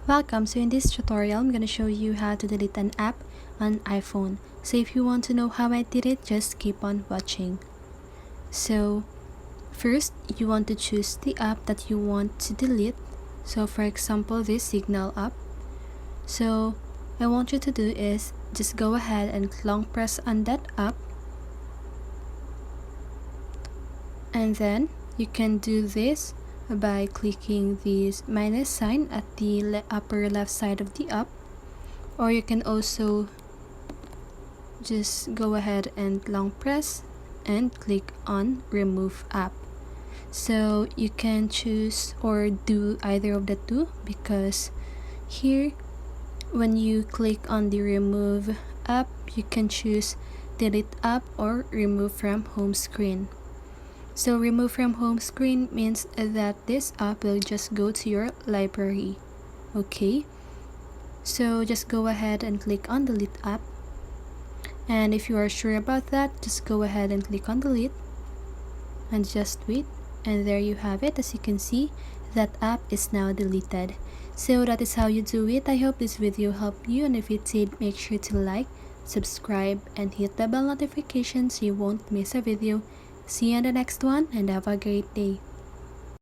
Welcome. So in this tutorial, I'm going to show you how to delete an app on iPhone. So if you want to know how I did it, just keep on watching. So first, you want to choose the app that you want to delete. So for example, this Signal app. So what I want you to do is just go ahead and long press on that app. And then you can do this by clicking this minus sign at the upper left side of the app, or you can also just go ahead and long press and click on remove app. So you can choose or do either of the two, because here when you click on the remove app, you can choose delete app or remove from home screen. So remove from home screen means that this app will just go to your library. Okay, so just go ahead and click on delete app, and if you are sure about that, just go ahead and click on delete and just wait, and there you have it. As you can see, that app is now deleted. So that is how you do it. I hope this video helped you, and if it did, make sure to like, subscribe, and hit the bell notification so you won't miss a video. See you on the next one, and have a great day.